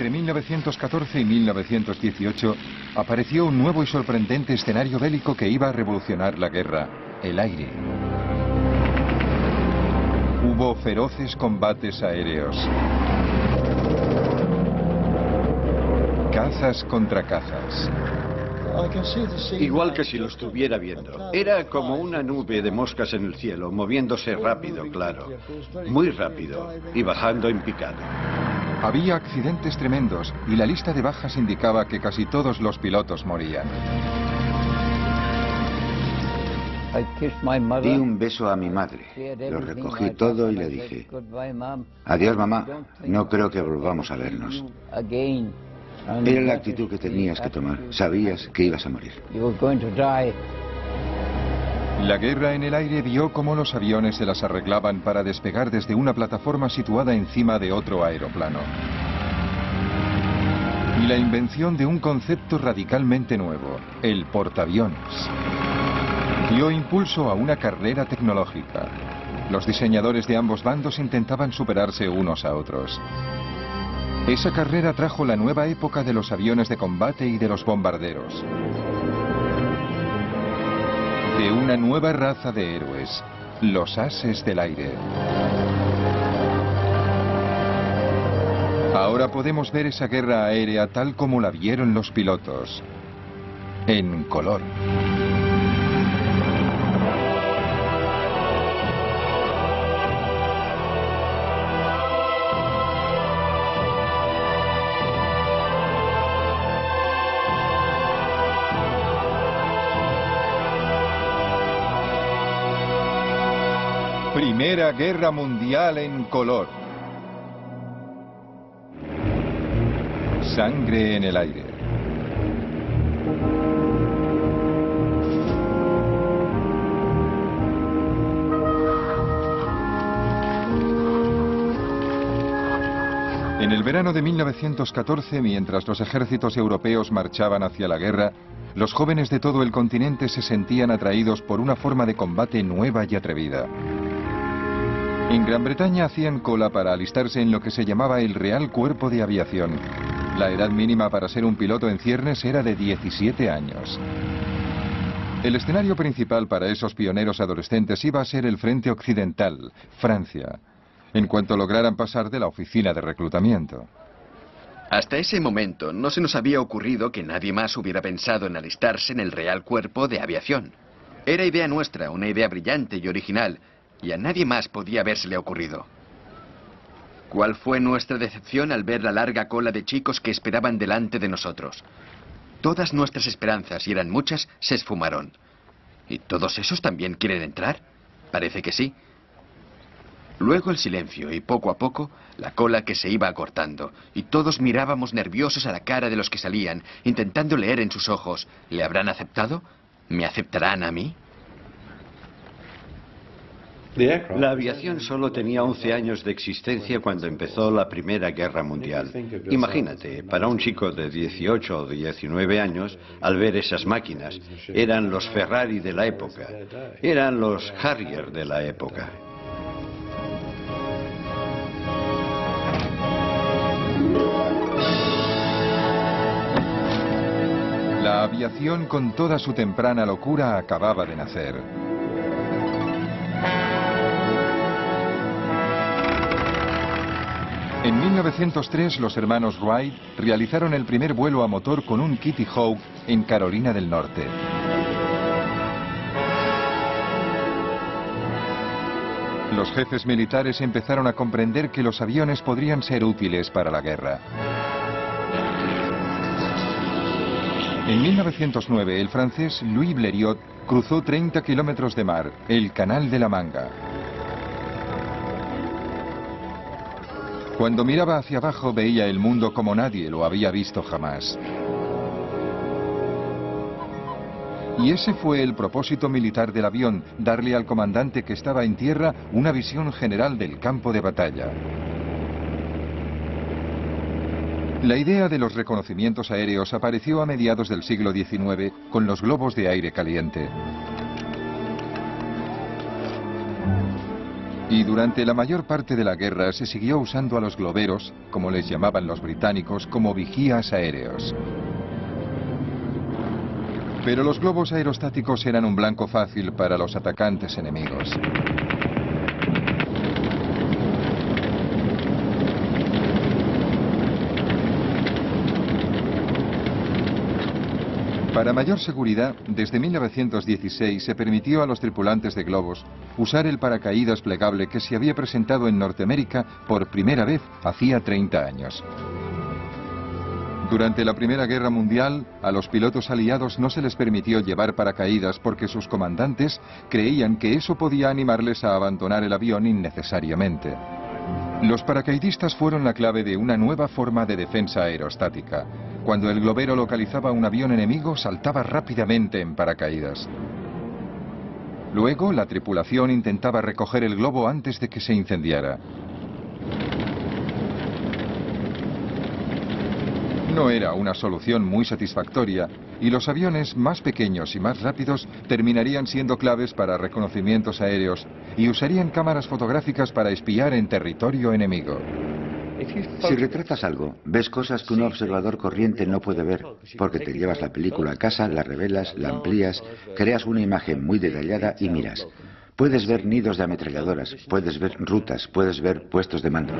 Entre 1914 y 1918 apareció un nuevo y sorprendente escenario bélico que iba a revolucionar la guerra: el aire. Hubo feroces combates aéreos. Cazas contra cazas. Igual que si lo estuviera viendo. Era como una nube de moscas en el cielo, moviéndose rápido, claro. Muy rápido y bajando en picado. Había accidentes tremendos y la lista de bajas indicaba que casi todos los pilotos morían. Di un beso a mi madre. Lo recogí todo y le dije: adiós, mamá. No creo que volvamos a vernos. Era la actitud que tenías que tomar. Sabías que ibas a morir. La guerra en el aire vio cómo los aviones se las arreglaban para despegar desde una plataforma situada encima de otro aeroplano. Y la invención de un concepto radicalmente nuevo: el portaaviones. Dio impulso a una carrera tecnológica. Los diseñadores de ambos bandos intentaban superarse unos a otros. Esa carrera trajo la nueva época de los aviones de combate y de los bombarderos. De una nueva raza de héroes, los ases del aire. Ahora podemos ver esa guerra aérea tal como la vieron los pilotos, en color. Primera Guerra Mundial en color. Sangre en el aire. En el verano de 1914, mientras los ejércitos europeos marchaban hacia la guerra, los jóvenes de todo el continente se sentían atraídos por una forma de combate nueva y atrevida. En Gran Bretaña hacían cola para alistarse en lo que se llamaba el Real Cuerpo de Aviación. La edad mínima para ser un piloto en ciernes era de 17 años. El escenario principal para esos pioneros adolescentes iba a ser el frente occidental, Francia, en cuanto lograran pasar de la oficina de reclutamiento. Hasta ese momento no se nos había ocurrido que nadie más hubiera pensado en alistarse en el Real Cuerpo de Aviación. Era idea nuestra, una idea brillante y original, y a nadie más podía habérsele ocurrido. ¿Cuál fue nuestra decepción al ver la larga cola de chicos que esperaban delante de nosotros? Todas nuestras esperanzas, y eran muchas, se esfumaron. ¿Y todos esos también quieren entrar? Parece que sí. Luego el silencio y poco a poco la cola que se iba acortando, y todos mirábamos nerviosos a la cara de los que salían, intentando leer en sus ojos: ¿le habrán aceptado? ¿Me aceptarán a mí? La aviación solo tenía 11 años de existencia cuando empezó la Primera Guerra Mundial. Imagínate, para un chico de 18 o 19 años, al ver esas máquinas, eran los Ferrari de la época, eran los Harrier de la época. La aviación, con toda su temprana locura, acababa de nacer. En 1903, los hermanos Wright realizaron el primer vuelo a motor con un Kitty Hawk en Carolina del Norte. Los jefes militares empezaron a comprender que los aviones podrían ser útiles para la guerra. En 1909, el francés Louis Blériot cruzó 30 kilómetros de mar, el Canal de la Manga. Cuando miraba hacia abajo veía el mundo como nadie lo había visto jamás. Y ese fue el propósito militar del avión: darle al comandante que estaba en tierra una visión general del campo de batalla. La idea de los reconocimientos aéreos apareció a mediados del siglo XIX con los globos de aire caliente. Y durante la mayor parte de la guerra se siguió usando a los globeros, como les llamaban los británicos, como vigías aéreos. Pero los globos aerostáticos eran un blanco fácil para los atacantes enemigos. Para mayor seguridad, desde 1916 se permitió a los tripulantes de globos usar el paracaídas plegable que se había presentado en Norteamérica por primera vez hacía 30 años. Durante la Primera Guerra Mundial, a los pilotos aliados no se les permitió llevar paracaídas porque sus comandantes creían que eso podía animarles a abandonar el avión innecesariamente. Los paracaidistas fueron la clave de una nueva forma de defensa aerostática. Cuando el globero localizaba un avión enemigo, saltaba rápidamente en paracaídas. Luego, la tripulación intentaba recoger el globo antes de que se incendiara. No era una solución muy satisfactoria, y los aviones más pequeños y más rápidos terminarían siendo claves para reconocimientos aéreos y usarían cámaras fotográficas para espiar en territorio enemigo. Si retratas algo, ves cosas que un observador corriente no puede ver, porque te llevas la película a casa, la revelas, la amplías, creas una imagen muy detallada y miras. Puedes ver nidos de ametralladoras, puedes ver rutas, puedes ver puestos de mando.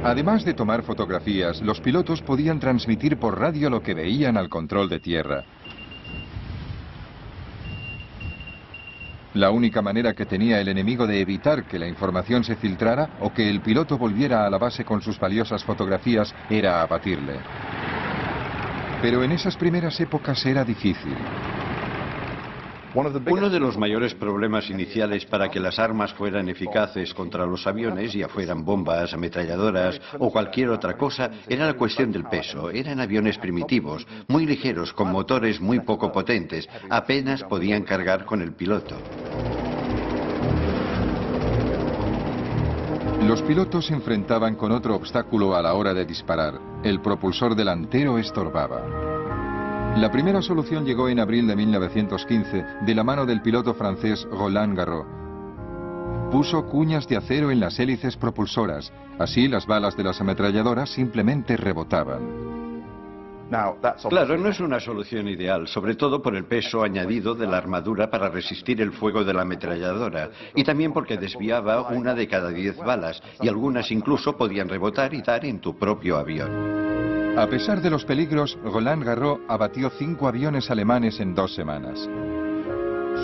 Además de tomar fotografías, los pilotos podían transmitir por radio lo que veían al control de tierra. La única manera que tenía el enemigo de evitar que la información se filtrara o que el piloto volviera a la base con sus valiosas fotografías era abatirle. Pero en esas primeras épocas era difícil. Uno de los mayores problemas iniciales para que las armas fueran eficaces contra los aviones, ya fueran bombas, ametralladoras o cualquier otra cosa, era la cuestión del peso. Eran aviones primitivos, muy ligeros, con motores muy poco potentes. Apenas podían cargar con el piloto. Los pilotos se enfrentaban con otro obstáculo a la hora de disparar. El propulsor delantero estorbaba. La primera solución llegó en abril de 1915 de la mano del piloto francés Roland Garros. Puso cuñas de acero en las hélices propulsoras, así las balas de las ametralladoras simplemente rebotaban. Claro, no es una solución ideal, sobre todo por el peso añadido de la armadura para resistir el fuego de la ametralladora, y también porque desviaba una de cada 10 balas, y algunas incluso podían rebotar y dar en tu propio avión. A pesar de los peligros, Roland Garros abatió 5 aviones alemanes en 2 semanas.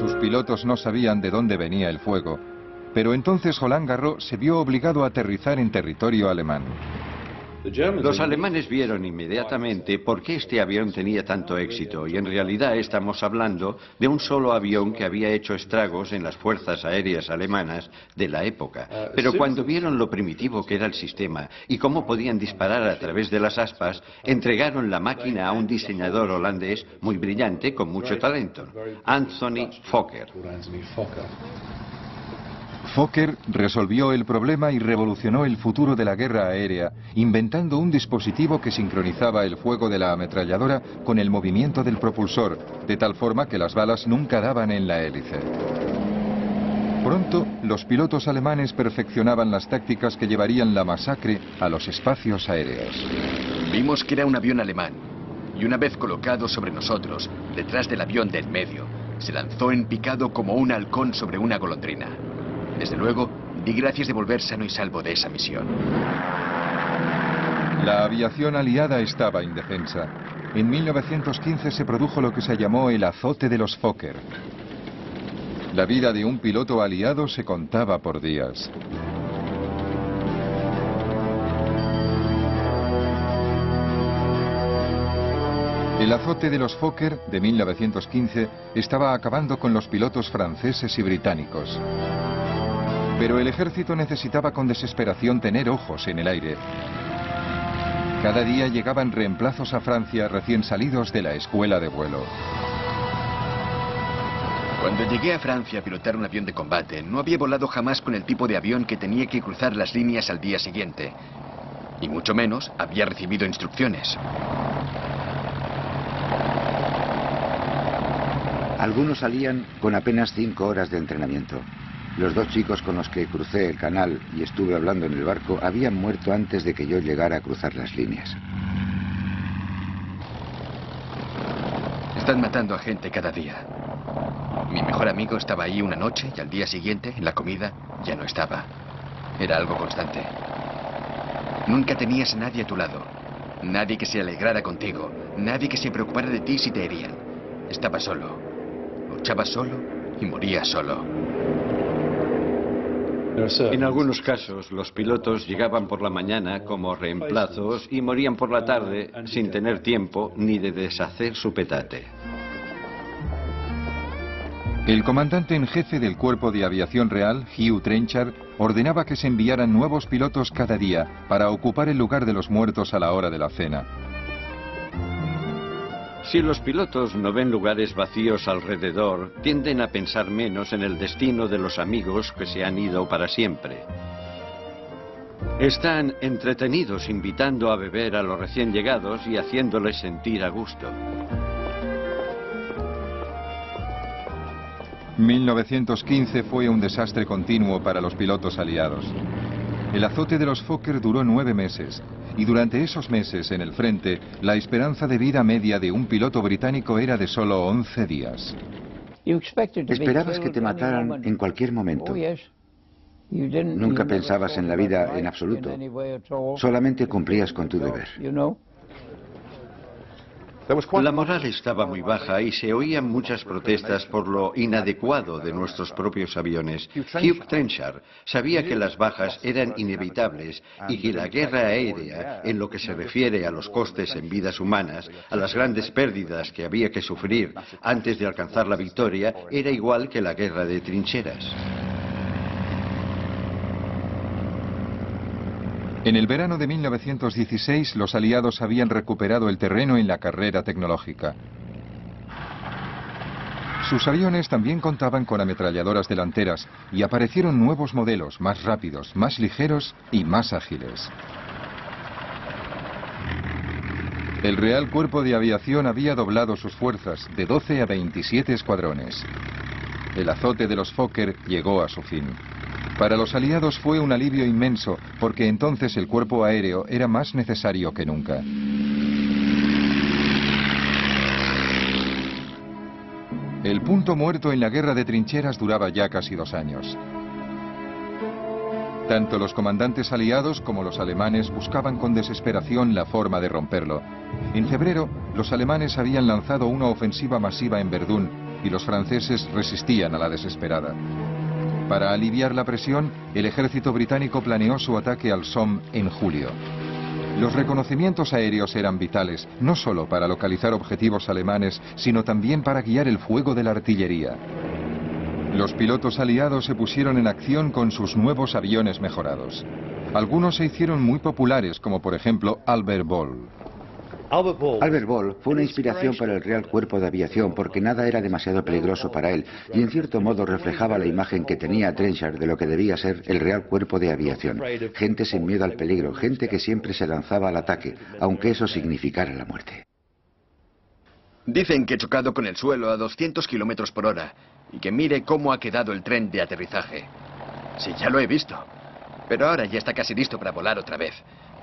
Sus pilotos no sabían de dónde venía el fuego, pero entonces Roland Garros se vio obligado a aterrizar en territorio alemán. Los alemanes vieron inmediatamente por qué este avión tenía tanto éxito, y en realidad estamos hablando de un solo avión que había hecho estragos en las fuerzas aéreas alemanas de la época. Pero cuando vieron lo primitivo que era el sistema y cómo podían disparar a través de las aspas, entregaron la máquina a un diseñador holandés muy brillante, con mucho talento, Anthony Fokker. Fokker resolvió el problema y revolucionó el futuro de la guerra aérea, inventando un dispositivo que sincronizaba el fuego de la ametralladora con el movimiento del propulsor, de tal forma que las balas nunca daban en la hélice. Pronto, los pilotos alemanes perfeccionaban las tácticas que llevarían la masacre a los espacios aéreos. Vimos que era un avión alemán, y una vez colocado sobre nosotros, detrás del avión del medio, se lanzó en picado como un halcón sobre una golondrina. Desde luego, di gracias de volver sano y salvo de esa misión. La aviación aliada estaba indefensa. En 1915 se produjo lo que se llamó el azote de los Fokker. La vida de un piloto aliado se contaba por días. El azote de los Fokker de 1915 estaba acabando con los pilotos franceses y británicos. Pero el ejército necesitaba con desesperación tener ojos en el aire. Cada día llegaban reemplazos a Francia recién salidos de la escuela de vuelo. Cuando llegué a Francia a pilotar un avión de combate, no había volado jamás con el tipo de avión que tenía que cruzar las líneas al día siguiente. Y mucho menos había recibido instrucciones. Algunos salían con apenas 5 horas de entrenamiento. Los 2 chicos con los que crucé el canal y estuve hablando en el barco habían muerto antes de que yo llegara a cruzar las líneas. Están matando a gente cada día. Mi mejor amigo estaba ahí una noche y al día siguiente, en la comida, ya no estaba. Era algo constante. Nunca tenías a nadie a tu lado. Nadie que se alegrara contigo. Nadie que se preocupara de ti si te herían. Estabas solo. Luchabas solo y morías solo. En algunos casos, los pilotos llegaban por la mañana como reemplazos y morían por la tarde sin tener tiempo ni de deshacer su petate. El comandante en jefe del Cuerpo de Aviación Real, Hugh Trenchard, ordenaba que se enviaran nuevos pilotos cada día para ocupar el lugar de los muertos a la hora de la cena. Si los pilotos no ven lugares vacíos alrededor, tienden a pensar menos en el destino de los amigos que se han ido para siempre. Están entretenidos invitando a beber a los recién llegados y haciéndoles sentir a gusto. 1915 fue un desastre continuo para los pilotos aliados. El azote de los Fokker duró 9 meses, y durante esos meses en el frente, la esperanza de vida media de un piloto británico era de solo 11 días. Esperabas que te mataran en cualquier momento. Nunca pensabas en la vida en absoluto. Solamente cumplías con tu deber. La moral estaba muy baja y se oían muchas protestas por lo inadecuado de nuestros propios aviones. Hugh Trenchard sabía que las bajas eran inevitables y que la guerra aérea, en lo que se refiere a los costes en vidas humanas, a las grandes pérdidas que había que sufrir antes de alcanzar la victoria, era igual que la guerra de trincheras. En el verano de 1916, los aliados habían recuperado el terreno en la carrera tecnológica. Sus aviones también contaban con ametralladoras delanteras y aparecieron nuevos modelos más rápidos, más ligeros y más ágiles. El Real Cuerpo de Aviación había doblado sus fuerzas de 12 a 27 escuadrones. El azote de los Fokker llegó a su fin. Para los aliados fue un alivio inmenso, porque entonces el cuerpo aéreo era más necesario que nunca. El punto muerto en la guerra de trincheras duraba ya casi 2 años. Tanto los comandantes aliados como los alemanes buscaban con desesperación la forma de romperlo. En febrero, los alemanes habían lanzado una ofensiva masiva en Verdún y los franceses resistían a la desesperada. Para aliviar la presión, el ejército británico planeó su ataque al Somme en julio. Los reconocimientos aéreos eran vitales, no solo para localizar objetivos alemanes, sino también para guiar el fuego de la artillería. Los pilotos aliados se pusieron en acción con sus nuevos aviones mejorados. Algunos se hicieron muy populares, como por ejemplo Albert Ball. Albert Ball fue una inspiración para el Real Cuerpo de Aviación porque nada era demasiado peligroso para él y en cierto modo reflejaba la imagen que tenía Trenchard de lo que debía ser el Real Cuerpo de Aviación. Gente sin miedo al peligro, gente que siempre se lanzaba al ataque, aunque eso significara la muerte. Dicen que he chocado con el suelo a 200 kilómetros por hora y que mire cómo ha quedado el tren de aterrizaje. Sí, ya lo he visto. Pero ahora ya está casi listo para volar otra vez.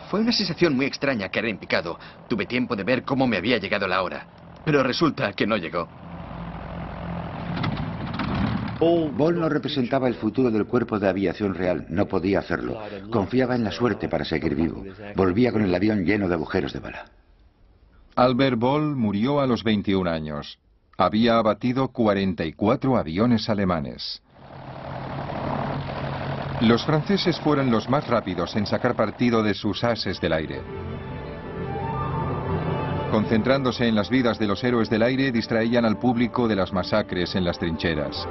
Fue una sensación muy extraña caer en picado. Tuve tiempo de ver cómo me había llegado la hora. Pero resulta que no llegó. Ball no representaba el futuro del Cuerpo de Aviación Real. No podía hacerlo. Confiaba en la suerte para seguir vivo. Volvía con el avión lleno de agujeros de bala. Albert Ball murió a los 21 años. Había abatido 44 aviones alemanes. Los franceses fueron los más rápidos en sacar partido de sus ases del aire. Concentrándose en las vidas de los héroes del aire, distraían al público de las masacres en las trincheras.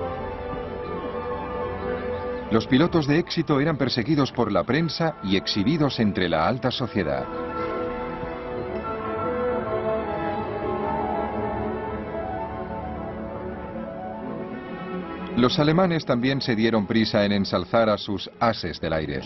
Los pilotos de éxito eran perseguidos por la prensa y exhibidos entre la alta sociedad. Los alemanes también se dieron prisa en ensalzar a sus ases del aire.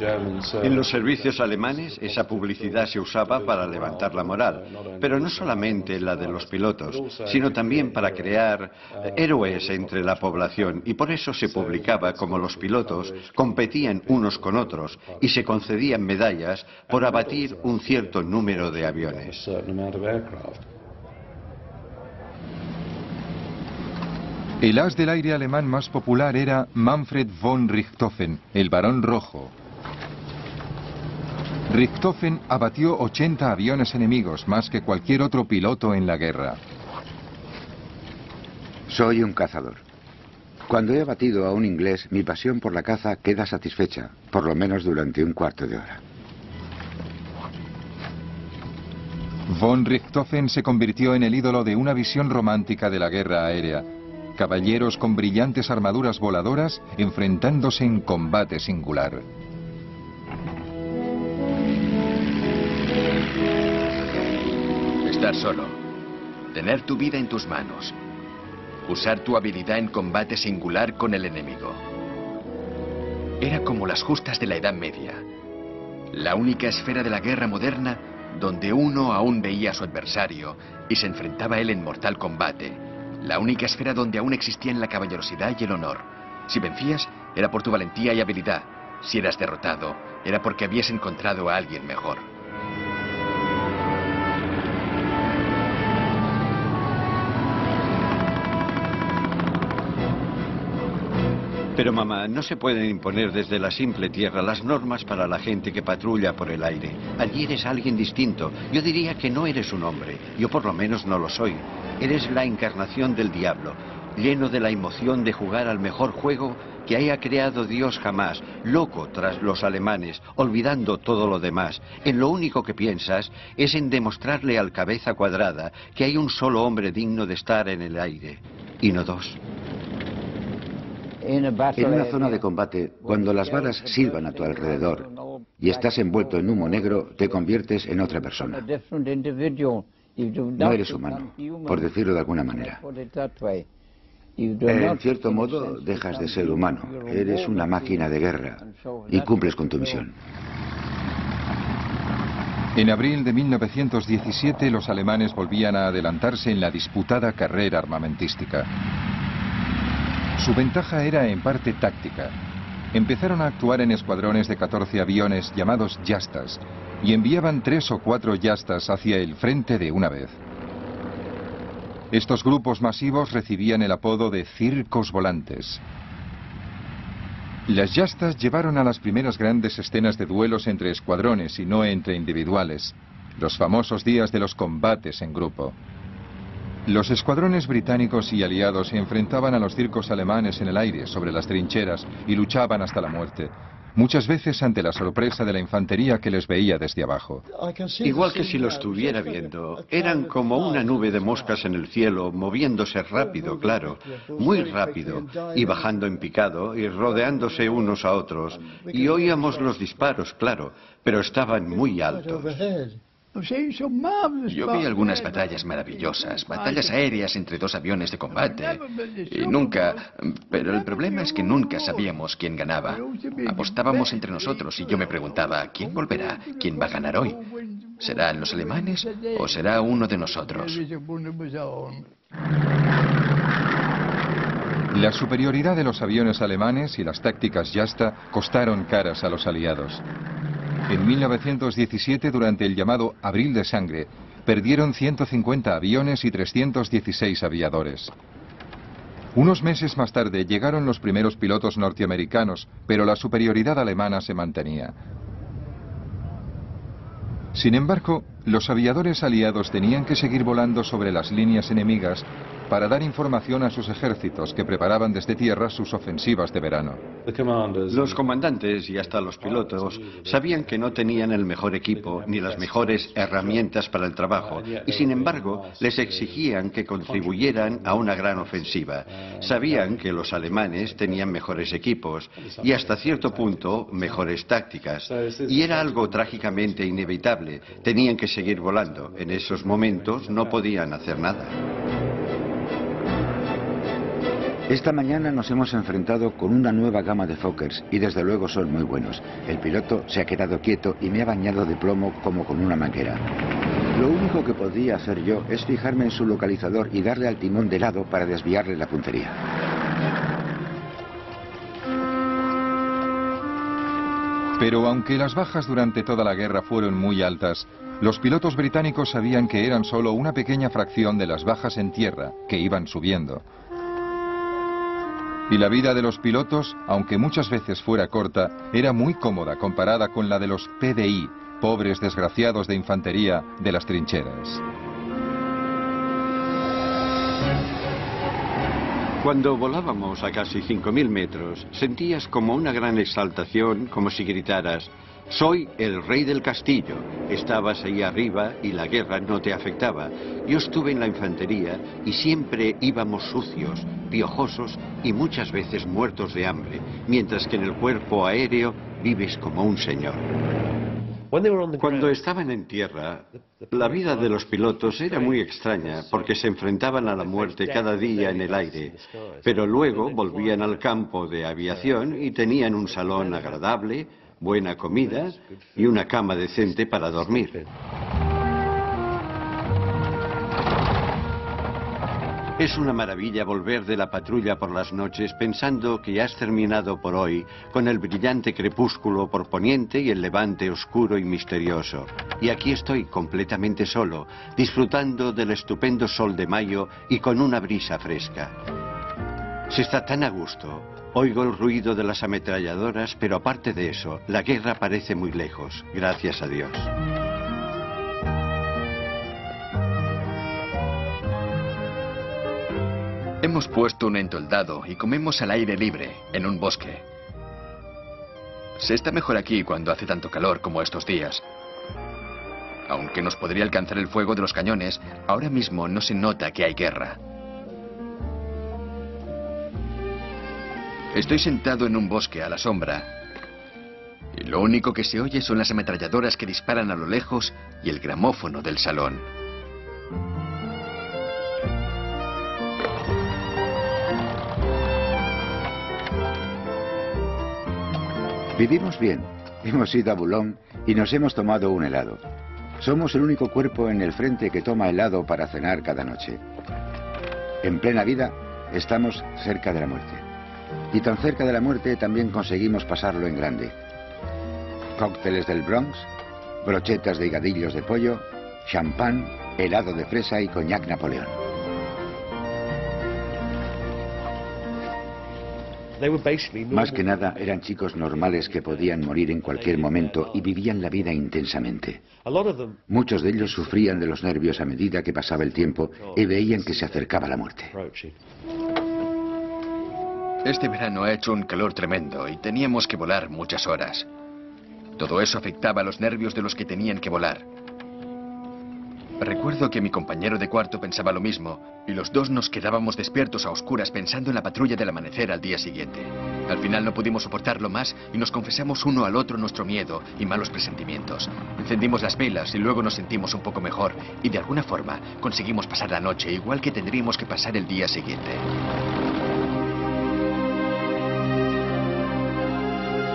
En los servicios alemanes esa publicidad se usaba para levantar la moral, pero no solamente la de los pilotos, sino también para crear héroes entre la población, y por eso se publicaba como los pilotos competían unos con otros y se concedían medallas por abatir un cierto número de aviones. El as del aire alemán más popular era Manfred von Richthofen, el Barón Rojo. Richthofen abatió 80 aviones enemigos, más que cualquier otro piloto en la guerra. Soy un cazador. Cuando he abatido a un inglés, mi pasión por la caza queda satisfecha, por lo menos durante un cuarto de hora. Von Richthofen se convirtió en el ídolo de una visión romántica de la guerra aérea. Caballeros con brillantes armaduras voladoras enfrentándose en combate singular. Estar solo. Tener tu vida en tus manos. Usar tu habilidad en combate singular con el enemigo. Era como las justas de la Edad Media. La única esfera de la guerra moderna donde uno aún veía a su adversario y se enfrentaba a él en mortal combate. La única esfera donde aún existían la caballerosidad y el honor. Si vencías, era por tu valentía y habilidad. Si eras derrotado, era porque habías encontrado a alguien mejor. Pero mamá, no se pueden imponer desde la simple tierra las normas para la gente que patrulla por el aire. Allí eres alguien distinto. Yo diría que no eres un hombre. Yo por lo menos no lo soy. Eres la encarnación del diablo, lleno de la emoción de jugar al mejor juego que haya creado Dios jamás, loco tras los alemanes, olvidando todo lo demás. En lo único que piensas es en demostrarle al cabeza cuadrada que hay un solo hombre digno de estar en el aire, y no dos. En una zona de combate, cuando las balas silban a tu alrededor y estás envuelto en humo negro, te conviertes en otra persona. No eres humano, por decirlo de alguna manera. En cierto modo, dejas de ser humano. Eres una máquina de guerra y cumples con tu misión. En abril de 1917, los alemanes volvían a adelantarse en la disputada carrera armamentística. Su ventaja era en parte táctica. Empezaron a actuar en escuadrones de 14 aviones llamados Jastas y enviaban 3 o 4 Jastas hacia el frente de una vez. Estos grupos masivos recibían el apodo de circos volantes. Las Jastas llevaron a las primeras grandes escenas de duelos entre escuadrones y no entre individuales, los famosos días de los combates en grupo. Los escuadrones británicos y aliados se enfrentaban a los circos alemanes en el aire, sobre las trincheras, y luchaban hasta la muerte, muchas veces ante la sorpresa de la infantería que les veía desde abajo. Igual que si lo estuviera viendo, eran como una nube de moscas en el cielo, moviéndose rápido, claro, muy rápido, y bajando en picado, y rodeándose unos a otros, y oíamos los disparos, claro, pero estaban muy altos. Yo vi algunas batallas maravillosas, batallas aéreas entre 2 aviones de combate, y nunca... Pero el problema es que nunca sabíamos quién ganaba. Apostábamos entre nosotros y yo me preguntaba, ¿quién volverá? ¿Quién va a ganar hoy? ¿Serán los alemanes o será uno de nosotros? La superioridad de los aviones alemanes y las tácticas Jasta costaron caras a los aliados. En 1917, durante el llamado Abril de Sangre, perdieron 150 aviones y 316 aviadores. Unos meses más tarde llegaron los primeros pilotos norteamericanos, pero la superioridad alemana se mantenía. Sin embargo, los aviadores aliados tenían que seguir volando sobre las líneas enemigas para dar información a sus ejércitos que preparaban desde tierra sus ofensivas de verano. Los comandantes y hasta los pilotos sabían que no tenían el mejor equipo ni las mejores herramientas para el trabajo y sin embargo les exigían que contribuyeran a una gran ofensiva. Sabían que los alemanes tenían mejores equipos y hasta cierto punto mejores tácticas y era algo trágicamente inevitable. Tenían que seguir volando. En esos momentos no podían hacer nada. Esta mañana nos hemos enfrentado con una nueva gama de Fokkers y desde luego son muy buenos. El piloto se ha quedado quieto y me ha bañado de plomo como con una manguera. Lo único que podía hacer yo es fijarme en su localizador y darle al timón de lado para desviarle la puntería. Pero aunque las bajas durante toda la guerra fueron muy altas, los pilotos británicos sabían que eran solo una pequeña fracción de las bajas en tierra, que iban subiendo. Y la vida de los pilotos, aunque muchas veces fuera corta, era muy cómoda comparada con la de los PDI, pobres desgraciados de infantería de las trincheras. Cuando volábamos a casi 5.000 metros, sentías como una gran exaltación, como si gritaras: «Soy el rey del castillo». Estabas ahí arriba y la guerra no te afectaba. Yo estuve en la infantería y siempre íbamos sucios, piojosos y muchas veces muertos de hambre, mientras que en el cuerpo aéreo vives como un señor. Cuando estaban en tierra, la vida de los pilotos era muy extraña porque se enfrentaban a la muerte cada día en el aire, pero luego volvían al campo de aviación y tenían un salón agradable, buena comida y una cama decente para dormir. Es una maravilla volver de la patrulla por las noches pensando que has terminado por hoy con el brillante crepúsculo por poniente y el levante oscuro y misterioso. Y aquí estoy completamente solo, disfrutando del estupendo sol de mayo y con una brisa fresca. Se está tan a gusto. Oigo el ruido de las ametralladoras, pero aparte de eso, la guerra parece muy lejos, gracias a Dios. Hemos puesto un entoldado y comemos al aire libre, en un bosque. Se está mejor aquí cuando hace tanto calor como estos días. Aunque nos podría alcanzar el fuego de los cañones, ahora mismo no se nota que hay guerra. Estoy sentado en un bosque a la sombra y lo único que se oye son las ametralladoras que disparan a lo lejos y el gramófono del salón. Vivimos bien. Hemos ido a Boulogne y nos hemos tomado un helado. Somos el único cuerpo en el frente que toma helado para cenar cada noche. En plena vida, estamos cerca de la muerte. Y tan cerca de la muerte también conseguimos pasarlo en grande. Cócteles del Bronx, brochetas de higadillos de pollo, champán, helado de fresa y coñac Napoleón. Más que nada eran chicos normales que podían morir en cualquier momento y vivían la vida intensamente. Muchos de ellos sufrían de los nervios a medida que pasaba el tiempo y veían que se acercaba la muerte. Este verano ha hecho un calor tremendo y teníamos que volar muchas horas. Todo eso afectaba a los nervios de los que tenían que volar. Recuerdo que mi compañero de cuarto pensaba lo mismo y los dos nos quedábamos despiertos a oscuras pensando en la patrulla del amanecer al día siguiente. Al final no pudimos soportarlo más y nos confesamos uno al otro nuestro miedo y malos presentimientos. Encendimos las velas y luego nos sentimos un poco mejor y de alguna forma conseguimos pasar la noche igual que tendríamos que pasar el día siguiente.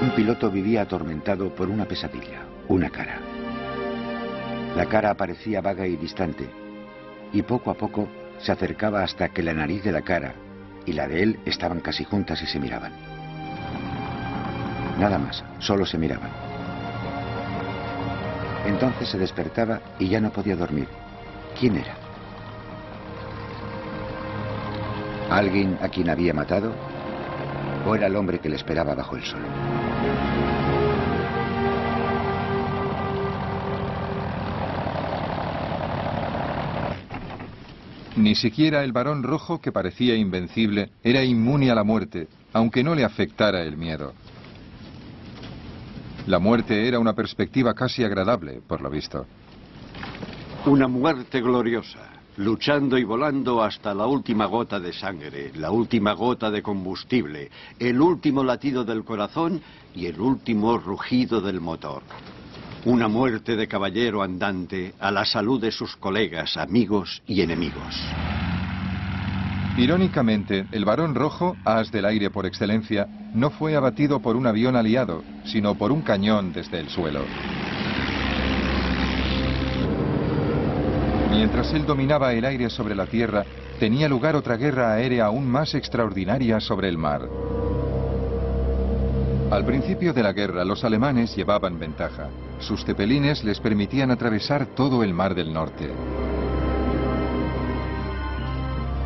Un piloto vivía atormentado por una pesadilla, una cara. La cara aparecía vaga y distante, y poco a poco se acercaba hasta que la nariz de la cara y la de él estaban casi juntas y se miraban. Nada más, solo se miraban. Entonces se despertaba y ya no podía dormir. ¿Quién era? ¿Alguien a quien había matado? ¿O era el hombre que le esperaba bajo el sol? Ni siquiera el varón rojo, que parecía invencible, era inmune a la muerte, aunque no le afectara el miedo. La muerte era una perspectiva casi agradable, por lo visto. Una muerte gloriosa, luchando y volando hasta la última gota de sangre, la última gota de combustible, el último latido del corazón y el último rugido del motor. Una muerte de caballero andante a la salud de sus colegas, amigos y enemigos. Irónicamente, el Barón Rojo, as del aire por excelencia, no fue abatido por un avión aliado, sino por un cañón desde el suelo. Mientras él dominaba el aire sobre la tierra, tenía lugar otra guerra aérea aún más extraordinaria sobre el mar. Al principio de la guerra, los alemanes llevaban ventaja. Sus cepelines les permitían atravesar todo el Mar del Norte.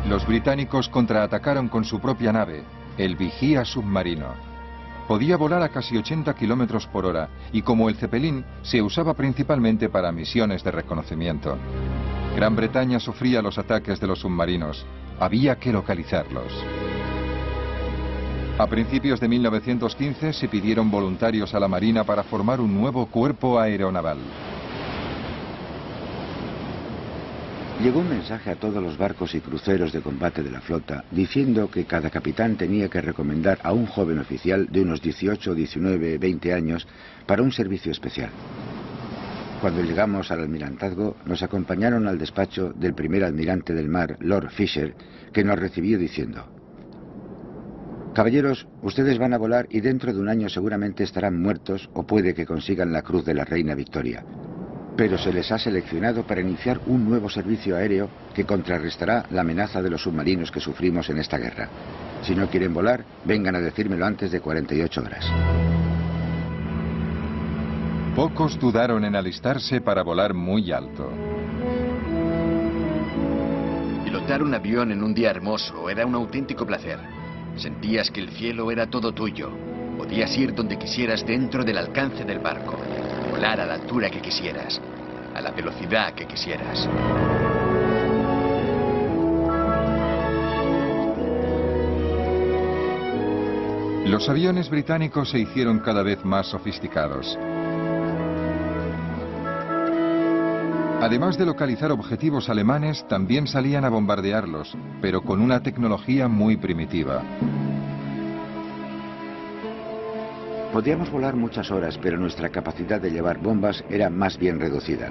Los británicos contraatacaron con su propia nave, el Vigía submarino. Podía volar a casi 80 kilómetros por hora y, como el Zeppelin, se usaba principalmente para misiones de reconocimiento. Gran Bretaña sufría los ataques de los submarinos. Había que localizarlos. A principios de 1915 se pidieron voluntarios a la Marina para formar un nuevo cuerpo aeronaval. Llegó un mensaje a todos los barcos y cruceros de combate de la flota diciendo que cada capitán tenía que recomendar a un joven oficial de unos 18, 19, 20 años para un servicio especial. Cuando llegamos al almirantazgo, nos acompañaron al despacho del primer almirante del mar, Lord Fisher, que nos recibió diciendo: caballeros, ustedes van a volar y dentro de un año seguramente estarán muertos o puede que consigan la Cruz de la Reina Victoria. Pero se les ha seleccionado para iniciar un nuevo servicio aéreo que contrarrestará la amenaza de los submarinos que sufrimos en esta guerra. Si no quieren volar, vengan a decírmelo antes de 48 horas. Pocos dudaron en alistarse para volar muy alto. Pilotar un avión en un día hermoso era un auténtico placer. Sentías que el cielo era todo tuyo. Podías ir donde quisieras dentro del alcance del barco. Volar a la altura que quisieras, a la velocidad que quisieras. Los aviones británicos se hicieron cada vez más sofisticados. Además de localizar objetivos alemanes, también salían a bombardearlos, pero con una tecnología muy primitiva. Podíamos volar muchas horas, pero nuestra capacidad de llevar bombas era más bien reducida.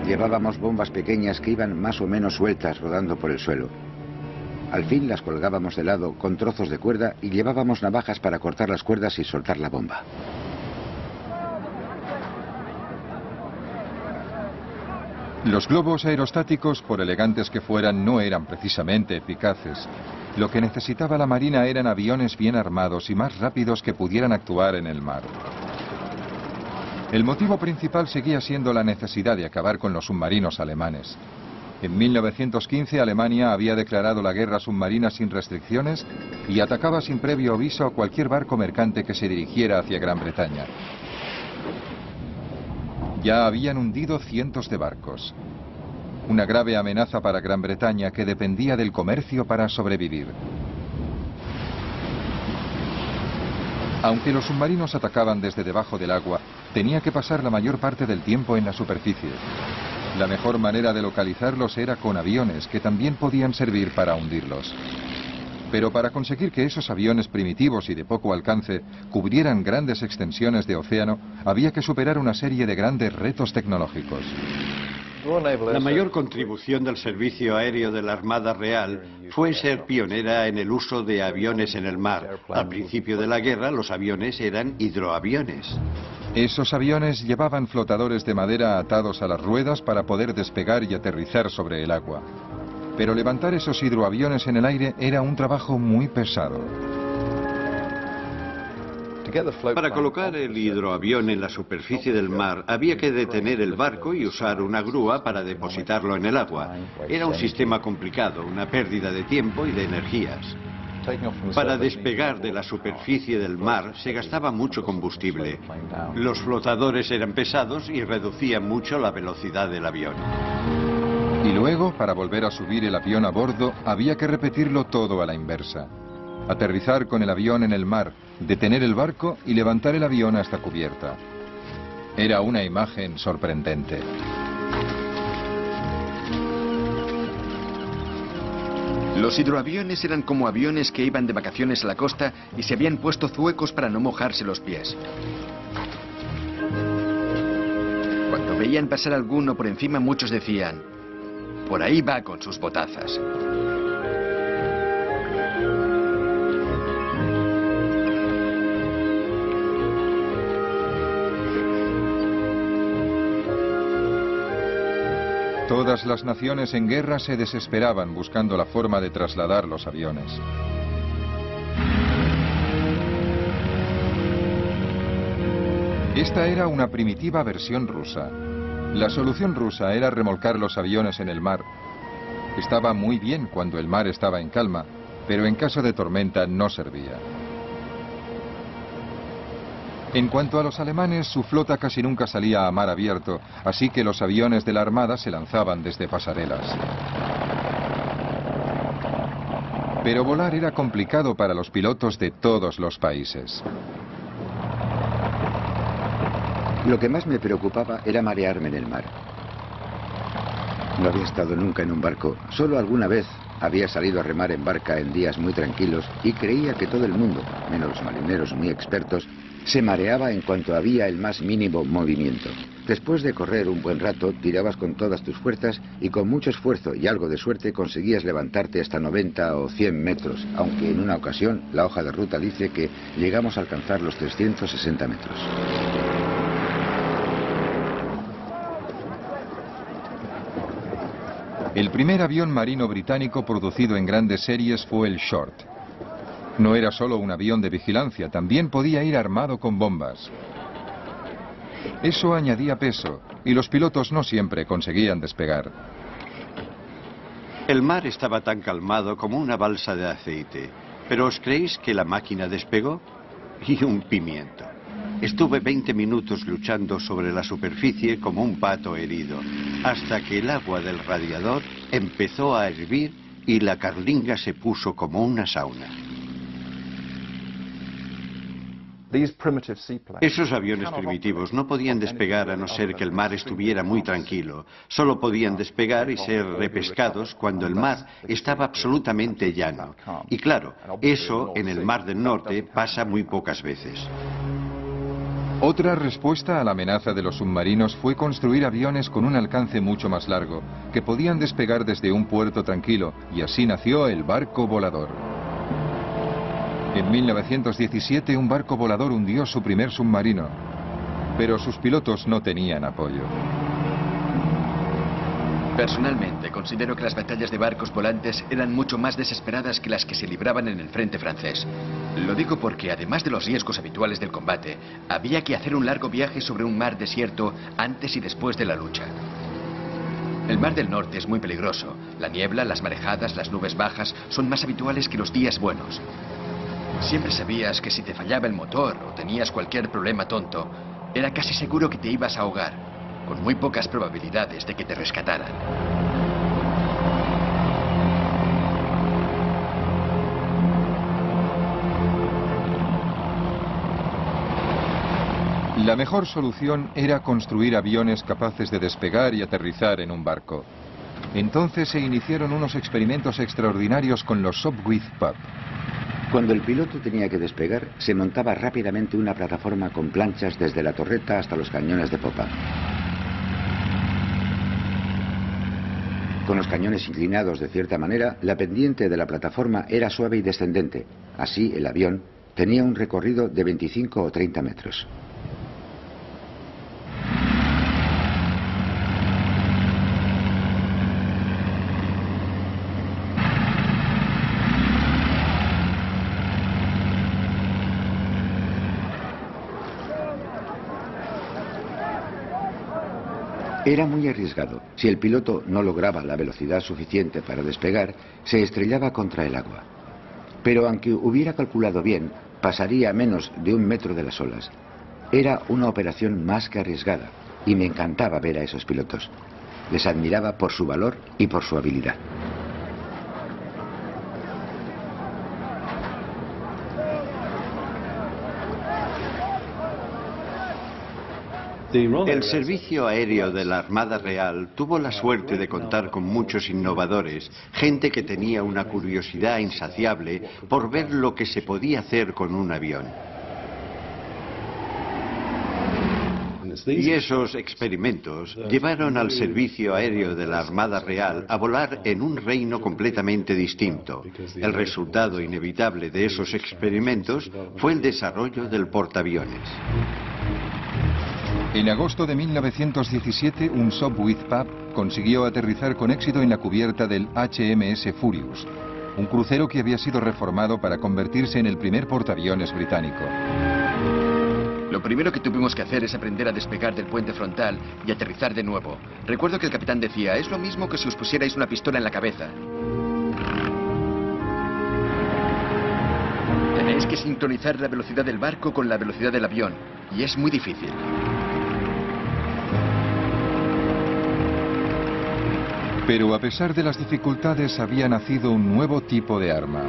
Llevábamos bombas pequeñas que iban más o menos sueltas rodando por el suelo. Al fin las colgábamos de lado con trozos de cuerda y llevábamos navajas para cortar las cuerdas y soltar la bomba. Los globos aerostáticos, por elegantes que fueran, no eran precisamente eficaces. Lo que necesitaba la Marina eran aviones bien armados y más rápidos que pudieran actuar en el mar. El motivo principal seguía siendo la necesidad de acabar con los submarinos alemanes. En 1915 Alemania había declarado la guerra submarina sin restricciones y atacaba sin previo aviso a cualquier barco mercante que se dirigiera hacia Gran Bretaña. Ya habían hundido cientos de barcos. Una grave amenaza para Gran Bretaña que dependía del comercio para sobrevivir. Aunque los submarinos atacaban desde debajo del agua, tenía que pasar la mayor parte del tiempo en la superficie. La mejor manera de localizarlos era con aviones, que también podían servir para hundirlos. Pero para conseguir que esos aviones primitivos y de poco alcance cubrieran grandes extensiones de océano, había que superar una serie de grandes retos tecnológicos. La mayor contribución del servicio aéreo de la Armada Real fue ser pionera en el uso de aviones en el mar. Al principio de la guerra, los aviones eran hidroaviones. Esos aviones llevaban flotadores de madera atados a las ruedas para poder despegar y aterrizar sobre el agua. Pero levantar esos hidroaviones en el aire era un trabajo muy pesado. Para colocar el hidroavión en la superficie del mar, había que detener el barco y usar una grúa para depositarlo en el agua. Era un sistema complicado, una pérdida de tiempo y de energías. Para despegar de la superficie del mar se gastaba mucho combustible. Los flotadores eran pesados y reducían mucho la velocidad del avión. Y luego, para volver a subir el avión a bordo, había que repetirlo todo a la inversa. Aterrizar con el avión en el mar, detener el barco y levantar el avión hasta cubierta. Era una imagen sorprendente. Los hidroaviones eran como aviones que iban de vacaciones a la costa y se habían puesto zuecos para no mojarse los pies. Cuando veían pasar alguno por encima, muchos decían: por ahí va con sus botazas. Todas las naciones en guerra se desesperaban buscando la forma de trasladar los aviones. Esta era una primitiva versión rusa. La solución rusa era remolcar los aviones en el mar. Estaba muy bien cuando el mar estaba en calma, pero en caso de tormenta no servía. En cuanto a los alemanes, su flota casi nunca salía a mar abierto, así que los aviones de la Armada se lanzaban desde pasarelas. Pero volar era complicado para los pilotos de todos los países. Lo que más me preocupaba era marearme en el mar. No había estado nunca en un barco, solo alguna vez había salido a remar en barca en días muy tranquilos y creía que todo el mundo, menos los marineros muy expertos, se mareaba en cuanto había el más mínimo movimiento. Después de correr un buen rato, tirabas con todas tus fuerzas y con mucho esfuerzo y algo de suerte conseguías levantarte hasta 90 o 100 metros, aunque en una ocasión la hoja de ruta dice que llegamos a alcanzar los 360 metros. El primer avión marino británico producido en grandes series fue el Short. No era solo un avión de vigilancia, también podía ir armado con bombas. Eso añadía peso, y los pilotos no siempre conseguían despegar. El mar estaba tan calmado como una balsa de aceite. ¿Pero os creéis que la máquina despegó? Y un pimiento. Estuve 20 minutos luchando sobre la superficie como un pato herido, hasta que el agua del radiador empezó a hervir y la carlinga se puso como una sauna. Esos aviones primitivos no podían despegar a no ser que el mar estuviera muy tranquilo. Solo podían despegar y ser repescados cuando el mar estaba absolutamente llano. Y claro, eso en el Mar del Norte pasa muy pocas veces. Otra respuesta a la amenaza de los submarinos fue construir aviones con un alcance mucho más largo, que podían despegar desde un puerto tranquilo, y así nació el barco volador. En 1917 un barco volador hundió su primer submarino, pero sus pilotos no tenían apoyo. Personalmente, considero que las batallas de barcos volantes eran mucho más desesperadas que las que se libraban en el frente francés. Lo digo porque, además de los riesgos habituales del combate, había que hacer un largo viaje sobre un mar desierto antes y después de la lucha. El Mar del Norte es muy peligroso. La niebla, las marejadas, las nubes bajas son más habituales que los días buenos. Siempre sabías que si te fallaba el motor o tenías cualquier problema tonto, era casi seguro que te ibas a ahogar, con muy pocas probabilidades de que te rescataran. La mejor solución era construir aviones capaces de despegar y aterrizar en un barco. Entonces se iniciaron unos experimentos extraordinarios con los Sopwith Pup. Cuando el piloto tenía que despegar, se montaba rápidamente una plataforma con planchas desde la torreta hasta los cañones de popa. Con los cañones inclinados de cierta manera, la pendiente de la plataforma era suave y descendente. Así, el avión tenía un recorrido de 25 o 30 metros. Era muy arriesgado. Si el piloto no lograba la velocidad suficiente para despegar, se estrellaba contra el agua. Pero aunque hubiera calculado bien, pasaría a menos de 1 metro de las olas. Era una operación más que arriesgada, y me encantaba ver a esos pilotos. Les admiraba por su valor y por su habilidad. El Servicio Aéreo de la Armada Real tuvo la suerte de contar con muchos innovadores, gente que tenía una curiosidad insaciable por ver lo que se podía hacer con un avión. Y esos experimentos llevaron al Servicio Aéreo de la Armada Real a volar en un reino completamente distinto. El resultado inevitable de esos experimentos fue el desarrollo del portaaviones. En agosto de 1917, un Sopwith Pup consiguió aterrizar con éxito en la cubierta del HMS Furious, un crucero que había sido reformado para convertirse en el primer portaaviones británico. Lo primero que tuvimos que hacer es aprender a despegar del puente frontal y aterrizar de nuevo. Recuerdo que el capitán decía, es lo mismo que si os pusierais una pistola en la cabeza. Tenéis que sincronizar la velocidad del barco con la velocidad del avión, y es muy difícil. Pero a pesar de las dificultades, había nacido un nuevo tipo de arma.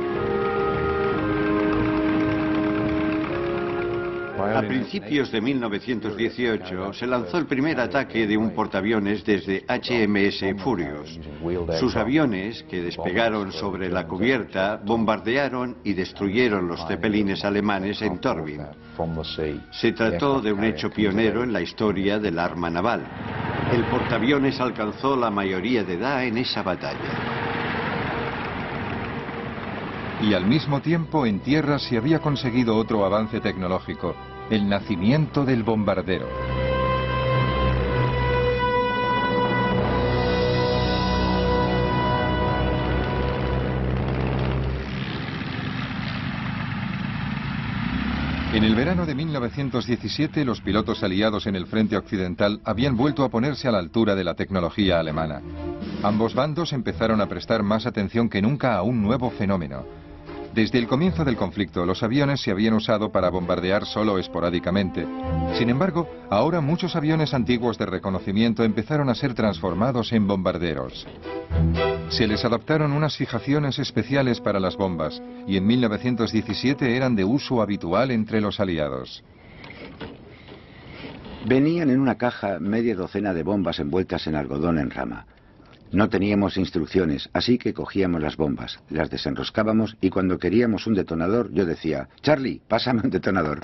A principios de 1918 se lanzó el primer ataque de un portaaviones desde HMS Furious. Sus aviones, que despegaron sobre la cubierta, bombardearon y destruyeron los zeppelines alemanes en Torvin. Se trató de un hecho pionero en la historia del arma naval. El portaaviones alcanzó la mayoría de edad en esa batalla. Y al mismo tiempo, en tierra se había conseguido otro avance tecnológico, el nacimiento del bombardero. En el verano de 1917, los pilotos aliados en el frente occidental habían vuelto a ponerse a la altura de la tecnología alemana. Ambos bandos empezaron a prestar más atención que nunca a un nuevo fenómeno. Desde el comienzo del conflicto, los aviones se habían usado para bombardear solo esporádicamente. Sin embargo, ahora muchos aviones antiguos de reconocimiento empezaron a ser transformados en bombarderos. Se les adaptaron unas fijaciones especiales para las bombas, y en 1917 eran de uso habitual entre los aliados. Venían en una caja media docena de bombas envueltas en algodón en rama. No teníamos instrucciones, así que cogíamos las bombas, las desenroscábamos y cuando queríamos un detonador yo decía, Charlie, pásame un detonador.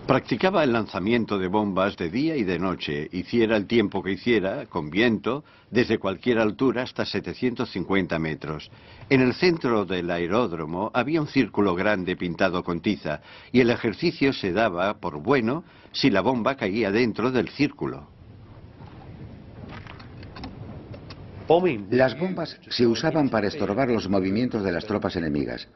Practicaba el lanzamiento de bombas de día y de noche, hiciera el tiempo que hiciera, con viento, desde cualquier altura hasta 750 metros. En el centro del aeródromo había un círculo grande pintado con tiza y el ejercicio se daba por bueno si la bomba caía dentro del círculo. Las bombas se usaban para estorbar los movimientos de las tropas enemigas.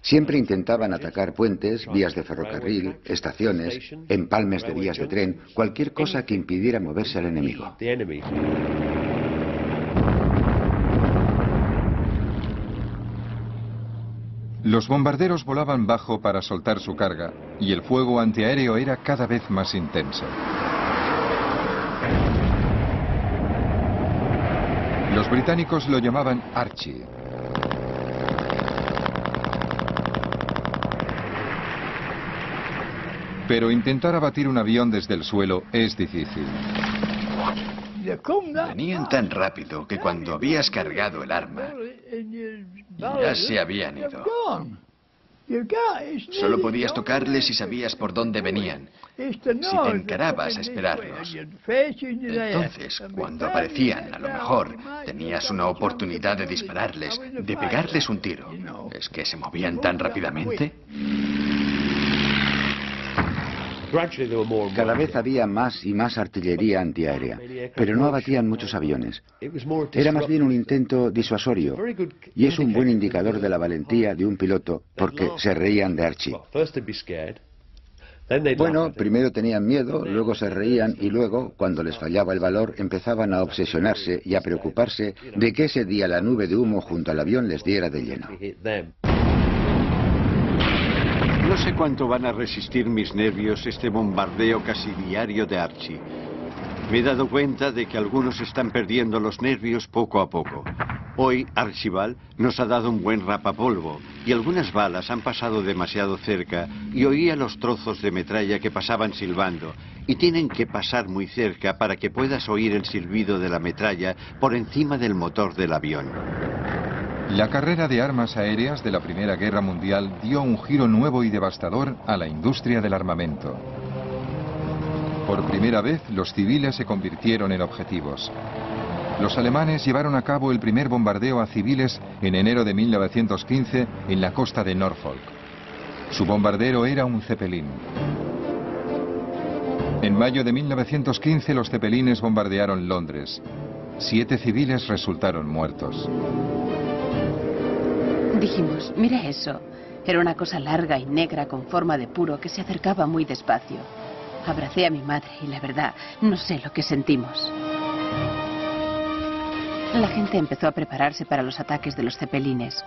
Siempre intentaban atacar puentes, vías de ferrocarril, estaciones, empalmes de vías de tren, cualquier cosa que impidiera moverse al enemigo. Los bombarderos volaban bajo para soltar su carga, y el fuego antiaéreo era cada vez más intenso. Los británicos lo llamaban Archie. Pero intentar abatir un avión desde el suelo es difícil. Venían tan rápido que cuando habías cargado el arma, ya se habían ido. Solo podías tocarles si sabías por dónde venían, si te encarabas a esperarlos. Entonces, cuando aparecían, a lo mejor, tenías una oportunidad de dispararles, de pegarles un tiro. ¿Es que se movían tan rápidamente? Cada vez había más y más artillería antiaérea, pero no abatían muchos aviones. Era más bien un intento disuasorio, y es un buen indicador de la valentía de un piloto, porque se reían de Archie. Bueno, primero tenían miedo, luego se reían y luego, cuando les fallaba el valor, empezaban a obsesionarse y a preocuparse de que ese día la nube de humo junto al avión les diera de lleno. No sé cuánto van a resistir mis nervios este bombardeo casi diario de Archie. Me he dado cuenta de que algunos están perdiendo los nervios poco a poco. Hoy Archibald nos ha dado un buen rapapolvo y algunas balas han pasado demasiado cerca y oía los trozos de metralla que pasaban silbando y tienen que pasar muy cerca para que puedas oír el silbido de la metralla por encima del motor del avión. La carrera de armas aéreas de la Primera Guerra Mundial dio un giro nuevo y devastador a la industria del armamento. Por primera vez, los civiles se convirtieron en objetivos. Los alemanes llevaron a cabo el primer bombardeo a civiles en enero de 1915 en la costa de Norfolk. Su bombardero era un Zeppelin. En mayo de 1915 los cepelines bombardearon Londres. 7 civiles resultaron muertos. Dijimos, mira eso. Era una cosa larga y negra con forma de puro que se acercaba muy despacio. Abracé a mi madre y la verdad, no sé lo que sentimos. La gente empezó a prepararse para los ataques de los cepelines.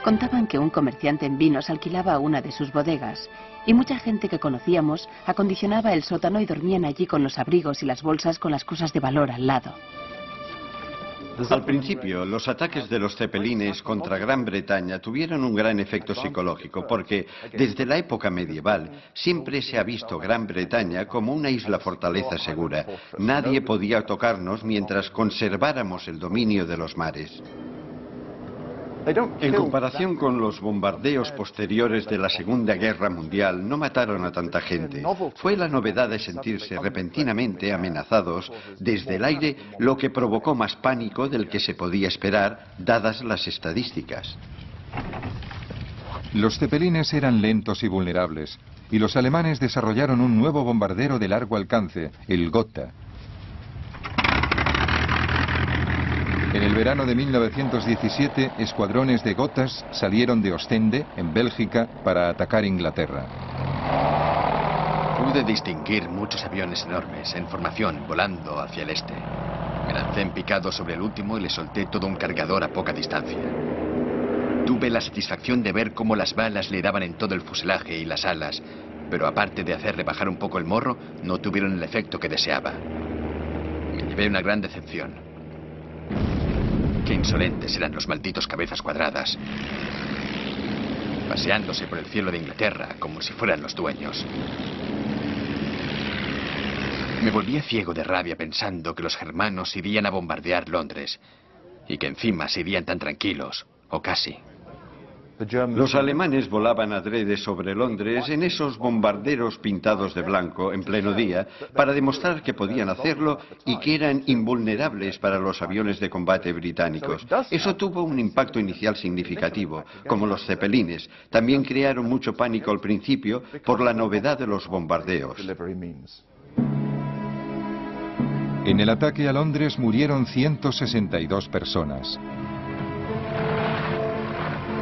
Contaban que un comerciante en vinos alquilaba una de sus bodegas y mucha gente que conocíamos acondicionaba el sótano y dormían allí con los abrigos y las bolsas con las cosas de valor al lado. Al principio, los ataques de los cepelines contra Gran Bretaña tuvieron un gran efecto psicológico porque desde la época medieval siempre se ha visto Gran Bretaña como una isla fortaleza segura. Nadie podía tocarnos mientras conserváramos el dominio de los mares. En comparación con los bombardeos posteriores de la Segunda Guerra Mundial, no mataron a tanta gente. Fue la novedad de sentirse repentinamente amenazados desde el aire lo que provocó más pánico del que se podía esperar, dadas las estadísticas. Los cepelines eran lentos y vulnerables, y los alemanes desarrollaron un nuevo bombardero de largo alcance, el Gotha. En el verano de 1917, escuadrones de Gothas salieron de Ostende, en Bélgica, para atacar Inglaterra. Pude distinguir muchos aviones enormes en formación volando hacia el este. Me lancé en picado sobre el último y le solté todo un cargador a poca distancia. Tuve la satisfacción de ver cómo las balas le daban en todo el fuselaje y las alas, pero aparte de hacerle bajar un poco el morro, no tuvieron el efecto que deseaba. Me llevé una gran decepción. Qué insolentes eran los malditos cabezas cuadradas, paseándose por el cielo de Inglaterra como si fueran los dueños. Me volvía ciego de rabia pensando que los germanos irían a bombardear Londres y que encima se irían tan tranquilos, o casi. Los alemanes volaban adrede sobre Londres en esos bombarderos pintados de blanco en pleno día para demostrar que podían hacerlo y que eran invulnerables para los aviones de combate británicos. Eso tuvo un impacto inicial significativo, como los cepelines. También crearon mucho pánico al principio por la novedad de los bombardeos. En el ataque a Londres murieron 162 personas.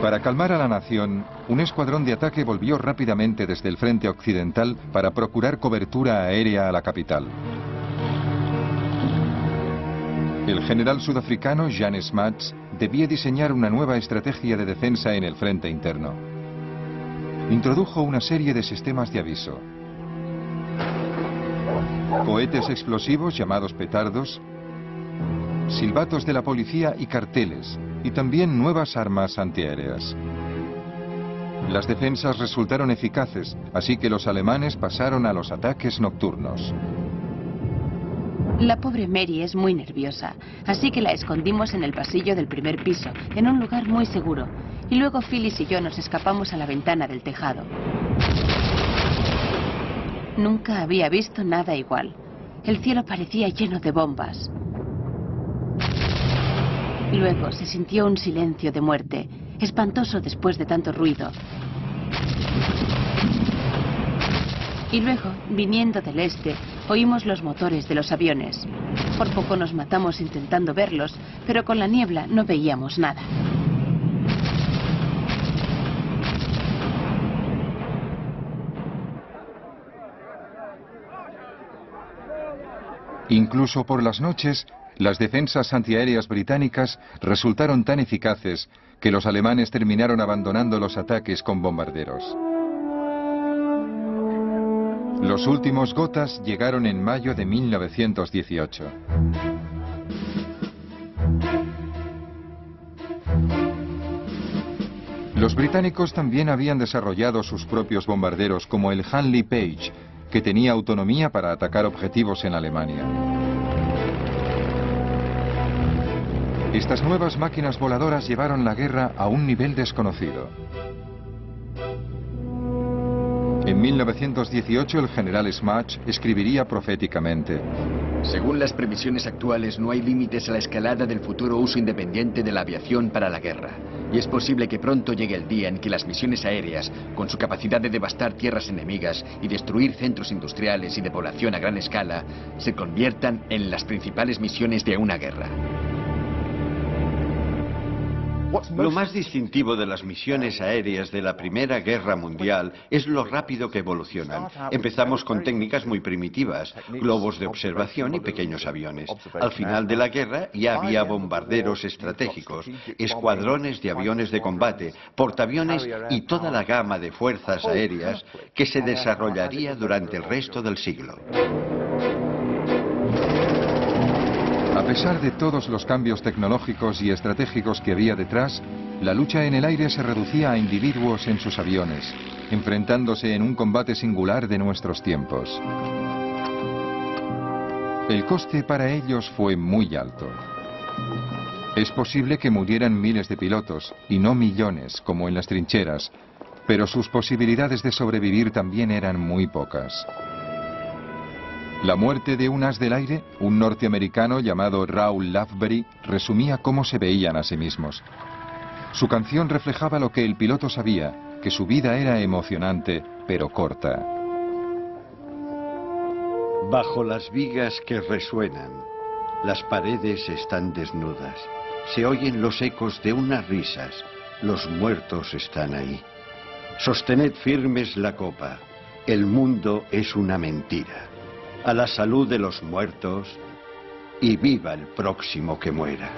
Para calmar a la nación, un escuadrón de ataque volvió rápidamente desde el frente occidental para procurar cobertura aérea a la capital. El general sudafricano Jan Smuts debía diseñar una nueva estrategia de defensa en el frente interno. Introdujo una serie de sistemas de aviso. Cohetes explosivos llamados petardos, silbatos de la policía y carteles, y también nuevas armas antiaéreas. Las defensas resultaron eficaces, así que los alemanes pasaron a los ataques nocturnos. La pobre Mary es muy nerviosa, así que la escondimos en el pasillo del primer piso, en un lugar muy seguro, y luego Phyllis y yo nos escapamos a la ventana del tejado. Nunca había visto nada igual. El cielo parecía lleno de bombas. Luego se sintió un silencio de muerte, espantoso después de tanto ruido. Y luego, viniendo del este, oímos los motores de los aviones. Por poco nos matamos intentando verlos, pero con la niebla no veíamos nada. Incluso por las noches, las defensas antiaéreas británicas resultaron tan eficaces que los alemanes terminaron abandonando los ataques con bombarderos. Los últimos Gothas llegaron en mayo de 1918. Los británicos también habían desarrollado sus propios bombarderos como el Handley Page, que tenía autonomía para atacar objetivos en Alemania. Estas nuevas máquinas voladoras llevaron la guerra a un nivel desconocido. En 1918 el general Smuts escribiría proféticamente: según las previsiones actuales, no hay límites a la escalada del futuro uso independiente de la aviación para la guerra. Y es posible que pronto llegue el día en que las misiones aéreas, con su capacidad de devastar tierras enemigas y destruir centros industriales y de población a gran escala, se conviertan en las principales misiones de una guerra. Lo más distintivo de las misiones aéreas de la Primera Guerra Mundial es lo rápido que evolucionan. Empezamos con técnicas muy primitivas, globos de observación y pequeños aviones. Al final de la guerra ya había bombarderos estratégicos, escuadrones de aviones de combate, portaaviones y toda la gama de fuerzas aéreas que se desarrollaría durante el resto del siglo. A pesar de todos los cambios tecnológicos y estratégicos que había detrás, la lucha en el aire se reducía a individuos en sus aviones, enfrentándose en un combate singular de nuestros tiempos. El coste para ellos fue muy alto. Es posible que murieran miles de pilotos, y no millones, como en las trincheras, pero sus posibilidades de sobrevivir también eran muy pocas. La muerte de un as del aire, un norteamericano llamado Raoul Loveberry, resumía cómo se veían a sí mismos. Su canción reflejaba lo que el piloto sabía, que su vida era emocionante, pero corta. Bajo las vigas que resuenan, las paredes están desnudas. Se oyen los ecos de unas risas. Los muertos están ahí. Sostened firmes la copa. El mundo es una mentira. A la salud de los muertos y viva el próximo que muera.